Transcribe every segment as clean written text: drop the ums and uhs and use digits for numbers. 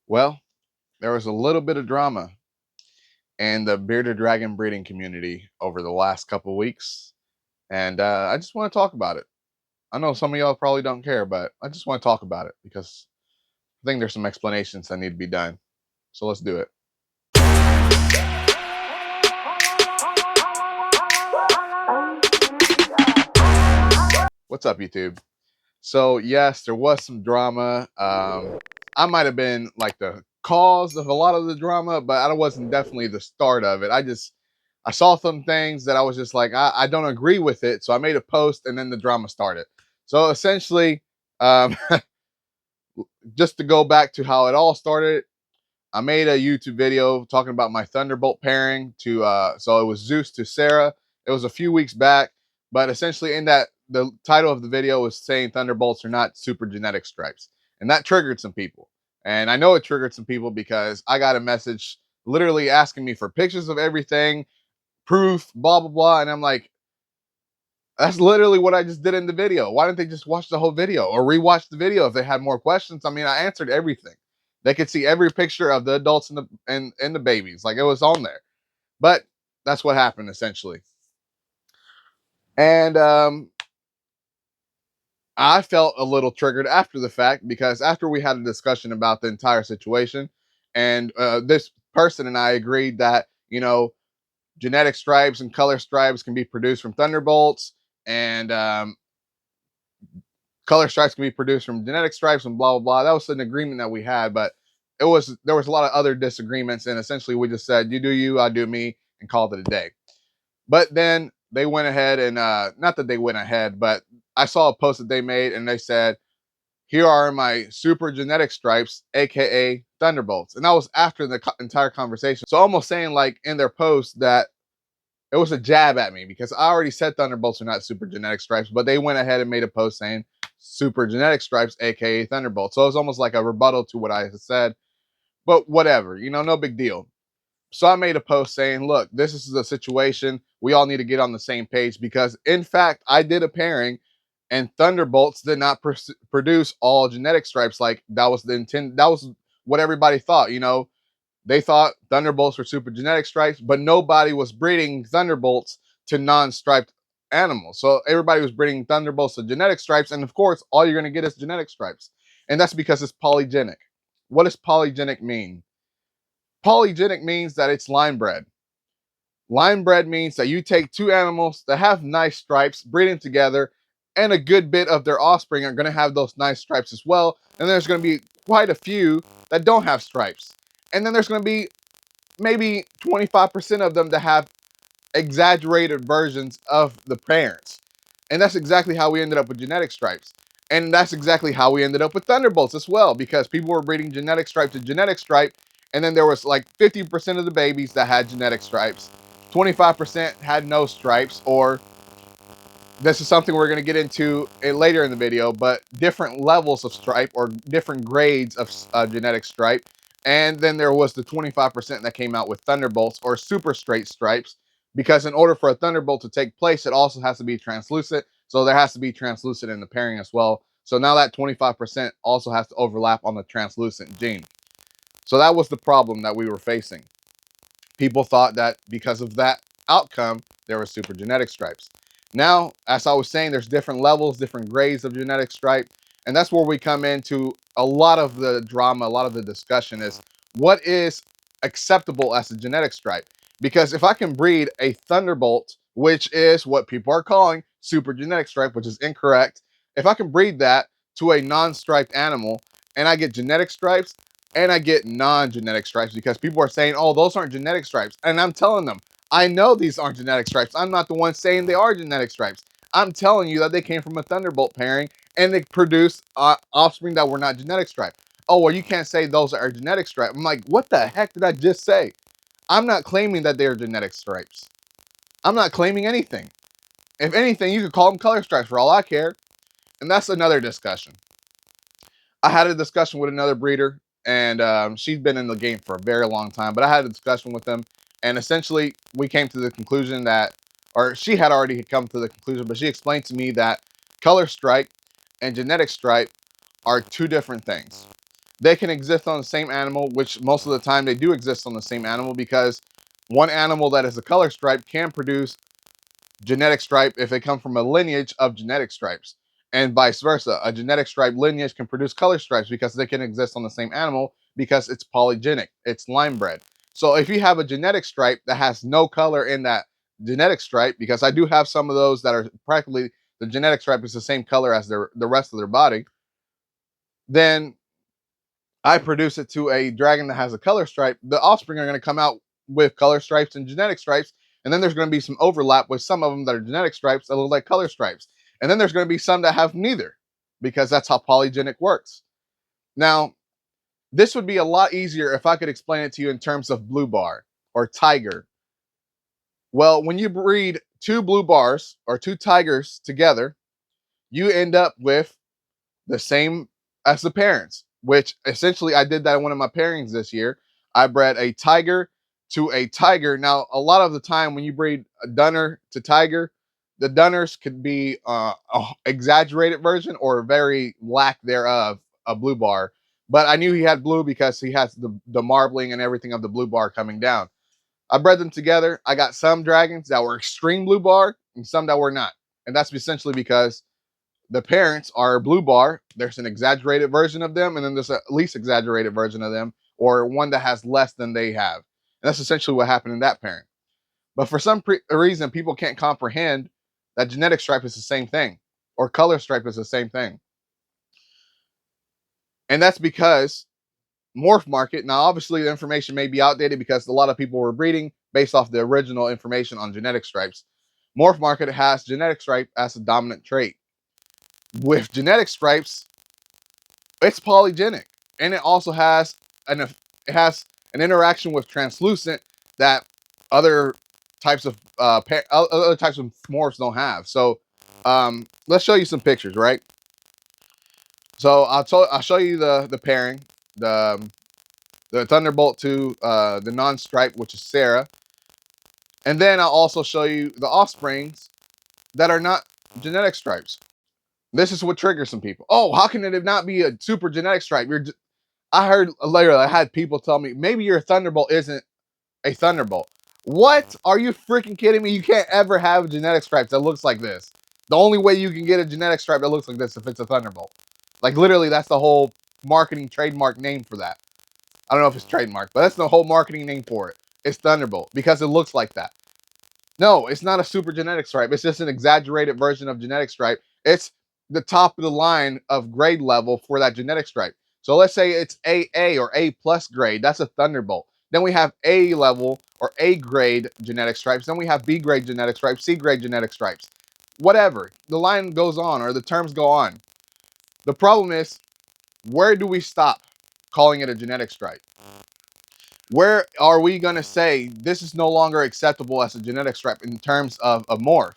Well, there was a little bit of drama in the bearded dragon breeding community over the last couple weeks, and I just want to talk about it. I know some of y'all probably don't care, but I just want to talk about it because I think there's some explanations that need to be done. So let's do it. What's up, YouTube? So yes, there was some drama. I might have been like the cause of a lot of the drama, but I wasn't definitely the start of it. I saw some things that I was just like, I don't agree with it. So I made a post and then the drama started. So essentially, um, just to go back to how it all started, I made a YouTube video talking about my Thunderbolt pairing to so it was Zeus to Sarah. It was a few weeks back, but essentially in that the title of the video was saying Thunderbolts are not super genetic stripes. And that triggered some people. And I know it triggered some people because I got a message literally asking me for pictures of everything, proof, blah blah blah. And I'm like, that's literally what I just did in the video. Why didn't they just watch the whole video or rewatch the video if they had more questions? I mean, I answered everything. They could see every picture of the adults and the babies. Like it was on there. But that's what happened essentially. And I felt a little triggered after the fact because after we had a discussion about the entire situation, and this person and I agreed that, genetic stripes and color stripes can be produced from thunderbolts, and color stripes can be produced from genetic stripes and blah blah blah. That was an agreement that we had, but there was a lot of other disagreements, and essentially we just said, you do you, I do me, and called it a day. But then they went ahead and not that they went ahead, but I saw a post that they made and they said, here are my super genetic stripes, aka thunderbolts. And that was after the entire conversation. So almost saying like in their post that it was a jab at me because I already said thunderbolts are not super genetic stripes, but they went ahead and made a post saying super genetic stripes, aka thunderbolts. So it was almost like a rebuttal to what I had said. But whatever, no big deal. So I made a post saying, look, this is the situation. We all need to get on the same page because, in fact, I did a pairing and Thunderbolts did not produce all genetic stripes. Like that was the intent. That was what everybody thought. They thought Thunderbolts were super genetic stripes, but nobody was breeding Thunderbolts to non-striped animals. So everybody was breeding Thunderbolts to genetic stripes. And of course, all you're going to get is genetic stripes. And that's because it's polygenic. What does polygenic mean? Polygenic means that it's line bred. Line bred means that you take two animals that have nice stripes, breeding together, and a good bit of their offspring are going to have those nice stripes as well. And there's going to be quite a few that don't have stripes. And then there's going to be maybe 25% of them that have exaggerated versions of the parents. And that's exactly how we ended up with genetic stripes. And that's exactly how we ended up with thunderbolts as well, because people were breeding genetic stripe to genetic stripe, and then there was like 50% of the babies that had genetic stripes, 25% had no stripes, or this is something we're going to get into later in the video, but different levels of stripe or different grades of genetic stripe. And then there was the 25% that came out with thunderbolts or super straight stripes, because in order for a thunderbolt to take place, it also has to be translucent. So there has to be translucent in the pairing as well. So now that 25% also has to overlap on the translucent gene. So that was the problem that we were facing. People thought that because of that outcome, there were super genetic stripes. Now, as I was saying, there's different levels, different grades of genetic stripe. And that's where we come into a lot of the drama, a lot of the discussion is what is acceptable as a genetic stripe? Because if I can breed a thunderbolt, which is what people are calling super genetic stripe, which is incorrect, if I can breed that to a non-striped animal and I get genetic stripes, and I get non-genetic stripes, because people are saying, oh, those aren't genetic stripes. And I'm telling them, I know these aren't genetic stripes. I'm not the one saying they are genetic stripes. I'm telling you that they came from a thunderbolt pairing and they produced offspring that were not genetic stripes. Oh, well, you can't say those are genetic stripes. I'm like, what the heck did I just say? I'm not claiming that they are genetic stripes. I'm not claiming anything. If anything, you could call them color stripes for all I care. And that's another discussion. I had a discussion with another breeder, and she's been in the game for a very long time, but I had a discussion with them, and essentially we came to the conclusion that, or she had already come to the conclusion, but she explained to me that color stripe and genetic stripe are two different things. they can exist on the same animal, which most of the time they do exist on the same animal, because one animal that is a color stripe can produce genetic stripe if they come from a lineage of genetic stripes, and vice versa. A genetic stripe lineage can produce color stripes because they can exist on the same animal because it's polygenic, it's line bred. So if you have a genetic stripe that has no color in that genetic stripe, because I do have some of those that are practically the genetic stripe is the same color as the rest of their body, then I produce it to a dragon that has a color stripe, the offspring are going to come out with color stripes and genetic stripes. And then there's going to be some overlap with some of them that are genetic stripes that look like color stripes. And then there's going to be some that have neither, because that's how polygenic works. Now, this would be a lot easier if I could explain it to you in terms of blue bar or tiger. Well, when you breed two blue bars or two tigers together, you end up with the same as the parents, which essentially I did that in one of my pairings this year. I bred a tiger to a tiger. Now, a lot of the time when you breed a dunner to tiger, the dunners could be a exaggerated version or a very lack thereof a blue bar. But I knew he had blue because he has the marbling and everything of the blue bar coming down. I bred them together. I got some dragons that were extreme blue bar and some that were not. And that's essentially because the parents are blue bar. There's an exaggerated version of them, and then there's a least exaggerated version of them, or one that has less than they have. And that's essentially what happened in that parent. But for some reason, people can't comprehend that genetic stripe is the same thing, or color stripe is the same thing. And that's because Morph Market, now obviously the information may be outdated because a lot of people were breeding based off the original information on genetic stripes. Morph Market has genetic stripe as a dominant trait. With genetic stripes, it's polygenic, and it also has an interaction with translucent that other types of other types of morphs don't have. So let's show you some pictures, right? So I'll show you the pairing, the Thunderbolt to the non-stripe, which is Sarah, and then I'll also show you the offsprings that are not genetic stripes. This is what triggers some people. Oh, how can it not be a super genetic stripe? I heard later, I had people tell me, maybe your Thunderbolt isn't a Thunderbolt. What? Are you freaking kidding me? You can't ever have a genetic stripe that looks like this. The only way you can get a genetic stripe that looks like this if it's a Thunderbolt. Like literally, that's the whole marketing trademark name for that. I don't know if it's trademark, but that's the whole marketing name for it. It's Thunderbolt because it looks like that. No, it's not a super genetic stripe. It's just an exaggerated version of genetic stripe. It's the top of the line of grade level for that genetic stripe. So let's say it's AA or A plus grade. That's a Thunderbolt. Then we have A level or A grade genetic stripes. Then we have B grade genetic stripes, C grade genetic stripes. Whatever. The line goes on or the terms go on. The problem is, where do we stop calling it a genetic stripe? Where are we going to say this is no longer acceptable as a genetic stripe in terms of a morph?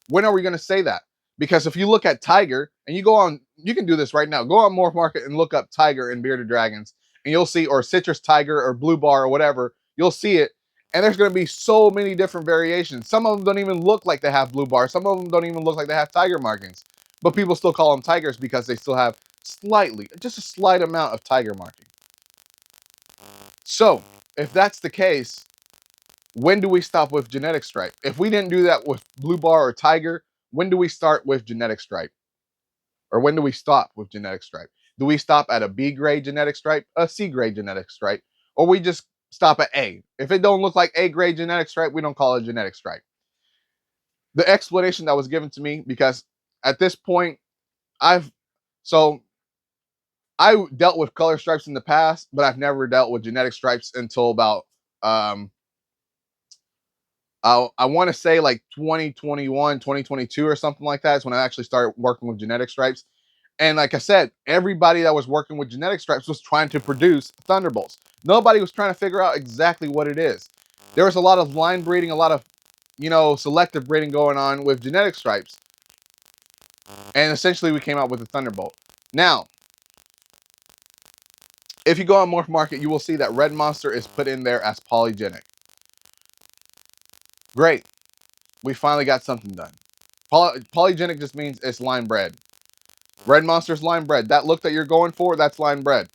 When are we going to say that? Because if you look at tiger, and you go on, you can do this right now. Go on Morph Market and look up tiger and bearded dragons, and you'll see, or citrus tiger or blue bar or whatever, you'll see it. And there's going to be so many different variations. Some of them don't even look like they have blue bar. Some of them don't even look like they have tiger markings. But people still call them tigers because they still have slightly, just a slight amount of tiger marking. So, if that's the case, when do we stop with genetic stripe? If we didn't do that with blue bar or tiger, when do we start with genetic stripe? Or when do we stop with genetic stripe? Do we stop at a B grade genetic stripe, a C grade genetic stripe, or we just stop at A? If it don't look like A grade genetic stripe, we don't call it genetic stripe. The explanation that was given to me, because at this point, so I dealt with color stripes in the past, but I've never dealt with genetic stripes until about I want to say like 2021, 2022 or something like that is when I actually started working with genetic stripes. And like I said, everybody that was working with genetic stripes was trying to produce Thunderbolts. Nobody was trying to figure out exactly what it is. There was a lot of line breeding, a lot of, selective breeding going on with genetic stripes. And essentially we came out with a Thunderbolt. Now, if you go on Morph Market, you will see that Red Monster is put in there as polygenic. Great. We finally got something done. Polygenic just means it's line bred. Red Monster's line bred. That look that you're going for, that's line bred.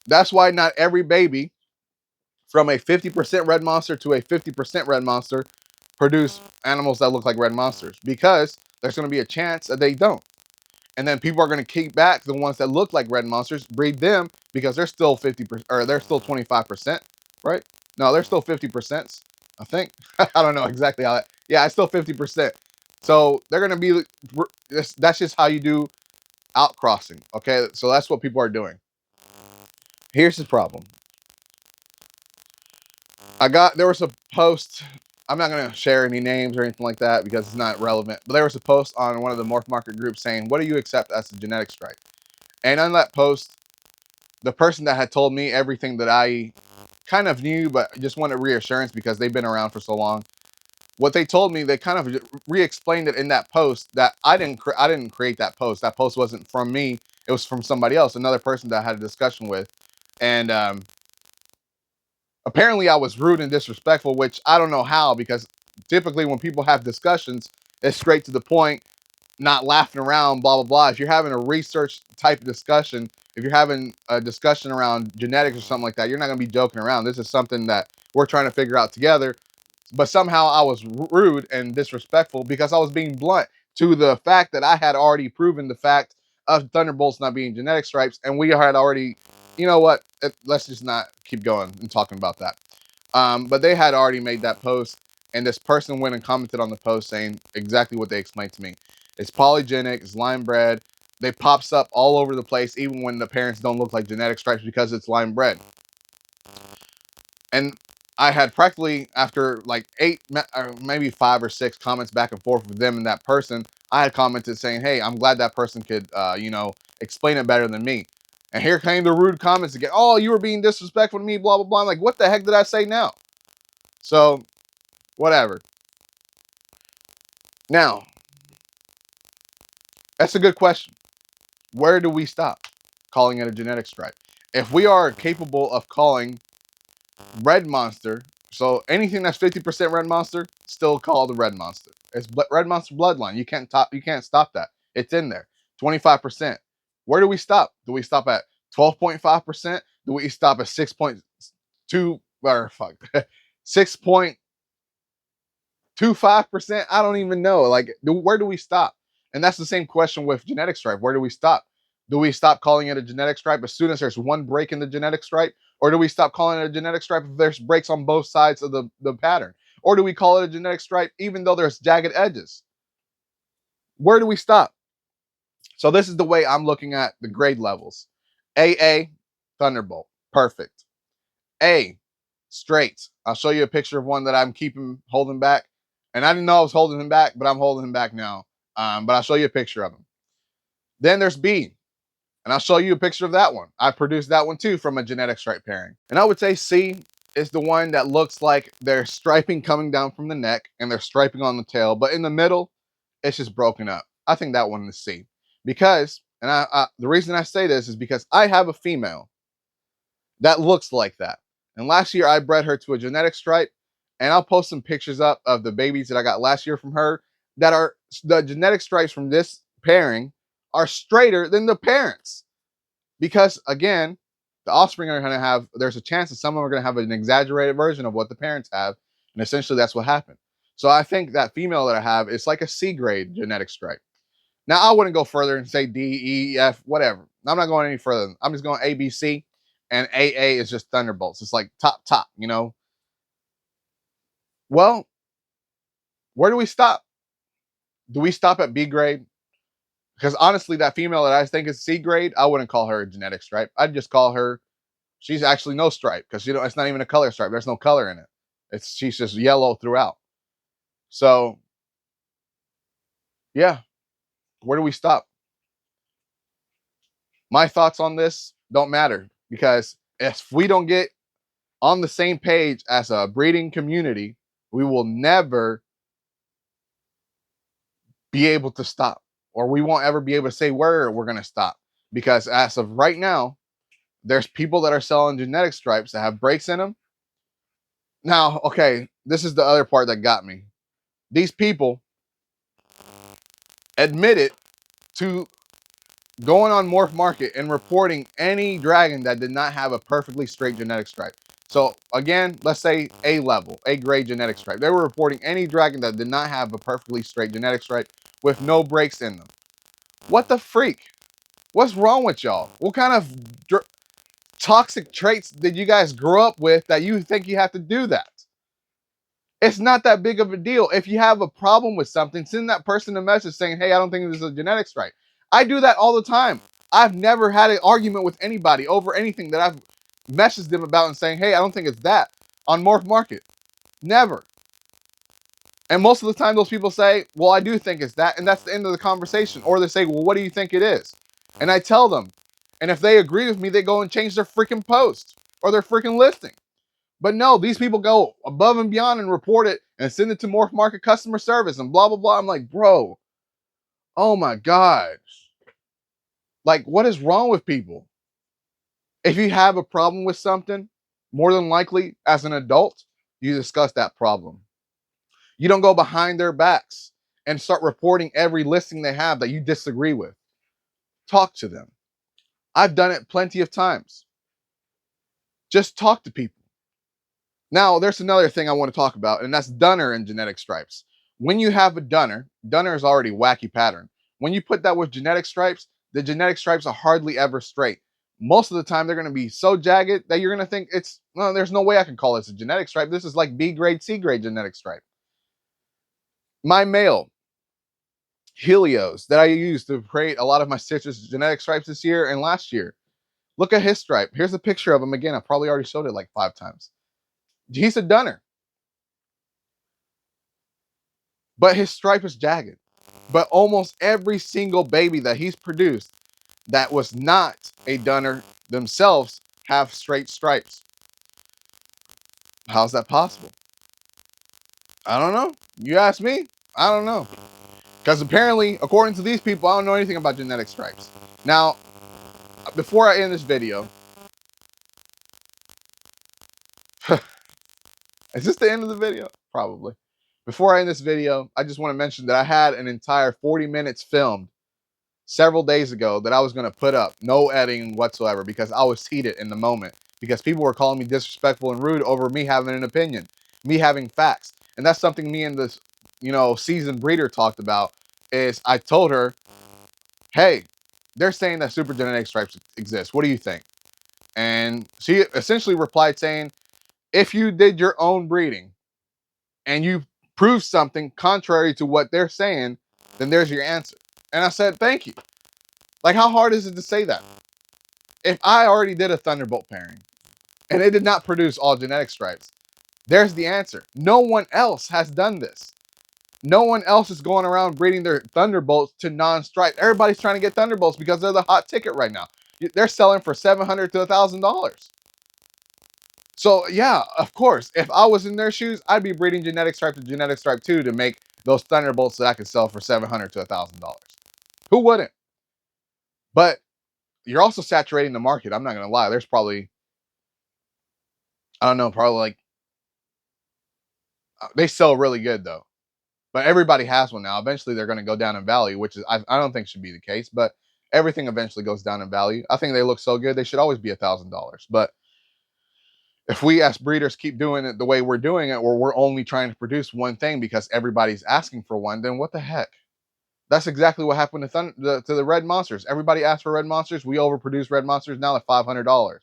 That's why not every baby from a 50% red monster to a 50% red monster produce animals that look like red monsters, because there's going to be a chance that they don't. And then people are going to keep back the ones that look like red monsters, breed them, because they're still 50%, or they're still 25%, right? No, they're still 50%, I think. I don't know exactly how that. Yeah, it's still 50%. So they're going to be, that's just how you do outcrossing. Okay, so that's what people are doing. Here's the problem. There was a post. I'm not going to share any names or anything like that because it's not relevant. But there was a post on one of the Morph Market groups saying, "What do you accept as a genetic stripe?" And on that post, the person that had told me everything that I kind of knew, but just wanted reassurance because they've been around for so long. What they told me, they kind of re-explained it in that post. That I didn't create that post. That post wasn't from me. It was from somebody else, another person that I had a discussion with, and apparently I was rude and disrespectful, which I don't know how, because typically when people have discussions, it's straight to the point, not laughing around, blah, blah, blah. If you're having a research type discussion, if you're having a discussion around genetics or something like that, you're not going to be joking around. This is something that we're trying to figure out together. But somehow I was rude and disrespectful because I was being blunt to the fact that I had already proven the fact of Thunderbolts not being genetic stripes, and we had already, you know what? Let's just not keep going and talking about that. But they had already made that post, and this person went and commented on the post saying exactly what they explained to me. It's polygenic, it's lime bred. They pops up all over the place, even when the parents don't look like genetic stripes, because it's lime bred. And I had practically, after like 8, maybe 5 or 6 comments back and forth with them and that person, I had commented saying, "Hey, I'm glad that person could, explain it better than me." And here came the rude comments again. "Oh, you were being disrespectful to me, blah, blah, blah." I'm like, what the heck did I say now? So, whatever. Now, that's a good question. Where do we stop calling it a genetic stripe? If we are capable of calling red monster, so anything that's 50% red monster, still called a red monster. It's red monster bloodline. You can't stop that. It's in there. 25%. Where do we stop? Do we stop at 12.5%? Do we stop at 6.2 or fuck 6.25%? I don't even know. Like, where do we stop? And that's the same question with genetic stripe. Where do we stop? Do we stop calling it a genetic stripe as soon as there's one break in the genetic stripe? Or do we stop calling it a genetic stripe if there's breaks on both sides of the pattern? Or do we call it a genetic stripe even though there's jagged edges? Where do we stop? So this is the way I'm looking at the grade levels. AA, Thunderbolt, perfect. A, straight. I'll show you a picture of one that I'm holding back. And I didn't know I was holding him back, but I'm holding him back now. But I'll show you a picture of him. Then there's B, and I'll show you a picture of that one. I produced that one too from a genetic stripe pairing. And I would say C is the one that looks like there's striping coming down from the neck and there's striping on the tail, but in the middle, it's just broken up. I think that one is C. Because, and the reason I say this is because I have a female that looks like that. And last year I bred her to a genetic stripe, and I'll post some pictures up of the babies that I got last year from her that are the genetic stripes from this pairing are straighter than the parents. Because again, the offspring are going to have, there's a chance that some of them are going to have an exaggerated version of what the parents have. And essentially that's what happened. So I think that female that I have is like a C grade genetic stripe. Now I wouldn't go further and say D, E, F, whatever. I'm not going any further. I'm just going A, B, C, and AA is just Thunderbolts. It's like top, you know? Well, where do we stop? Do we stop at B grade? Because honestly, that female that I think is C grade, I wouldn't call her a genetic stripe. I'd just call her, she's actually no stripe, because it's not even a color stripe. There's no color in it. She's just yellow throughout. So yeah, where do we stop? My thoughts on this don't matter, because if we don't get on the same page as a breeding community, we will never be able to stop, or we won't ever be able to say where we're going to stop. Because as of right now, there's people that are selling genetic stripes that have breaks in them. Now, okay, this is the other part that got me. These people admitted to going on Morph Market and reporting any dragon that did not have a perfectly straight genetic stripe. So again, let's say A level, A grade genetic stripe. They were reporting any dragon that did not have a perfectly straight genetic stripe with no breaks in them. What the freak? What's wrong with y'all? What kind of toxic traits did you guys grow up with that you think you have to do that? It's not that big of a deal. If you have a problem with something, send that person a message saying, hey, I don't think this is a genetic stripe. I do that all the time. I've never had an argument with anybody over anything that I've messaged them about and saying, hey, I don't think it's that on Morph Market. Never. And most of the time, those people say, well, I do think it's that. And that's the end of the conversation. Or they say, well, what do you think it is? And I tell them. And if they agree with me, they go and change their freaking post or their freaking listing. But no, these people go above and beyond and report it and send it to Morph Market customer service and blah, blah, blah. I'm like, bro, oh my gosh. Like, what is wrong with people? If you have a problem with something, more than likely, as an adult, you discuss that problem. You don't go behind their backs and start reporting every listing they have that you disagree with. Talk to them. I've done it plenty of times. Just talk to people. Now, there's another thing I want to talk about, and that's dunner and genetic stripes. When you have a dunner is already wacky pattern. When you put that with genetic stripes, the genetic stripes are hardly ever straight. Most of the time, they're going to be so jagged that you're going to think it's, no, there's no way I can call this a genetic stripe. This is like B grade, C grade genetic stripe. My male Helios that I used to create a lot of my citrus genetic stripes this year and last year. Look at his stripe. Here's a picture of him again. I probably already showed it like 5 times. He's a dunner, but his stripe is jagged. But almost every single baby that he's produced that was not a dunner themselves have straight stripes. How's that possible? I don't know. You ask me, I don't know. Because apparently, according to these people, I don't know anything about genetic stripes. Now, before I end this video, is this the end of the video? Probably. Before I end this video, I just want to mention that I had an entire 40 minutes filmed several days ago that I was going to put up, no editing whatsoever, because I was heated in the moment, because people were calling me disrespectful and rude over me having an opinion, me having facts. And that's something me and this, seasoned breeder talked about. Is I told her, hey, they're saying that super genetic stripes exist. What do you think? And she essentially replied saying, if you did your own breeding and you prove something contrary to what they're saying, then there's your answer. And I said, thank you. Like, how hard is it to say that? If I already did a Thunderbolt pairing and it did not produce all genetic stripes, there's the answer. No one else has done this. No one else is going around breeding their Thunderbolts to non-stripe. Everybody's trying to get Thunderbolts because they're the hot ticket right now. They're selling for $700 to $1,000. So yeah, of course, if I was in their shoes, I'd be breeding genetic stripe to genetic stripe 2 to make those Thunderbolts that I could sell for $700 to $1,000. Who wouldn't? But you're also saturating the market. I'm not going to lie. There's probably, I don't know, probably like, they sell really good though. But everybody has one now. Eventually they're going to go down in value, which is, I don't think should be the case, but everything eventually goes down in value. I think they look so good. They should always be $1,000. But if we as breeders keep doing it the way we're doing it, where we're only trying to produce one thing because everybody's asking for one, then what the heck? That's exactly what happened to the red monsters. Everybody asked for red monsters. We overproduce red monsters. Now they're $500.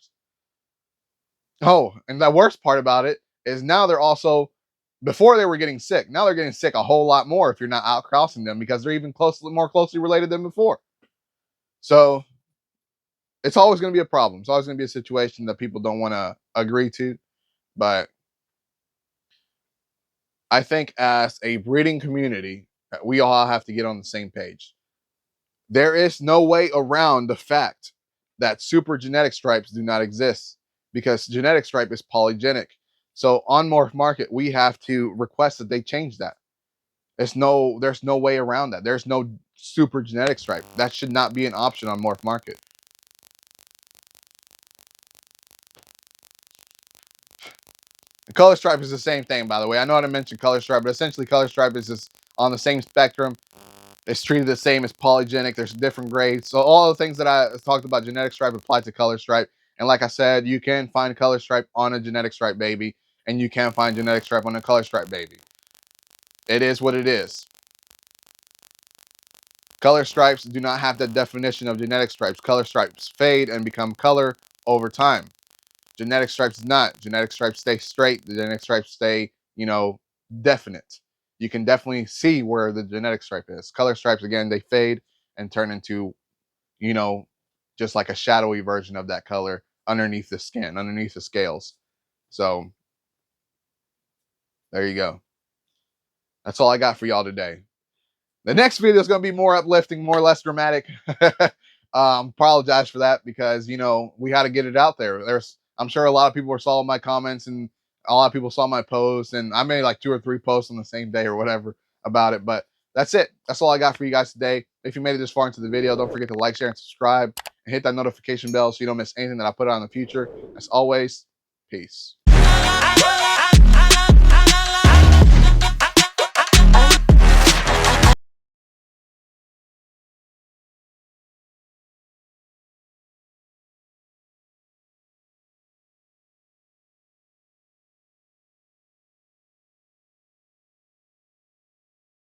Oh, and the worst part about it is now they're also, before they were getting sick, now they're getting sick a whole lot more if you're not outcrossing them because they're even more closely related than before. So it's always going to be a problem. It's always going to be a situation that people don't want to agree to. But I think as a breeding community, we all have to get on the same page. There is no way around the fact that super genetic stripes do not exist because genetic stripe is polygenic. So on Morph Market, we have to request that they change that. There's no way around that. There's no super genetic stripe. That should not be an option on Morph Market. The color stripe is the same thing, by the way. I know how to mention color stripe, but essentially color stripe is just on the same spectrum. It's treated the same as polygenic. There's different grades. So all the things that I talked about genetic stripe apply to color stripe. And like I said, you can find color stripe on a genetic stripe baby, and you can find genetic stripe on a color stripe baby. It is what it is. Color stripes do not have the definition of genetic stripes. Color stripes fade and become color over time. Genetic stripes do not. Genetic stripes stay straight. The genetic stripes stay, definite. You can definitely see where the genetic stripe is. Color stripes, again, they fade and turn into, you know, just like a shadowy version of that color underneath the skin, underneath the scales. So there you go. That's all I got for y'all today. The next video is going to be more uplifting, more less dramatic. Apologize for that because we had to get it out there. I'm sure a lot of people saw my comments and a lot of people saw my posts, and I made like 2 or 3 posts on the same day or whatever about it. But that's it. That's all I got for you guys today. If you made it this far into the video, don't forget to like, share, and subscribe, and hit that notification bell so you don't miss anything that I put out in the future. As always, peace.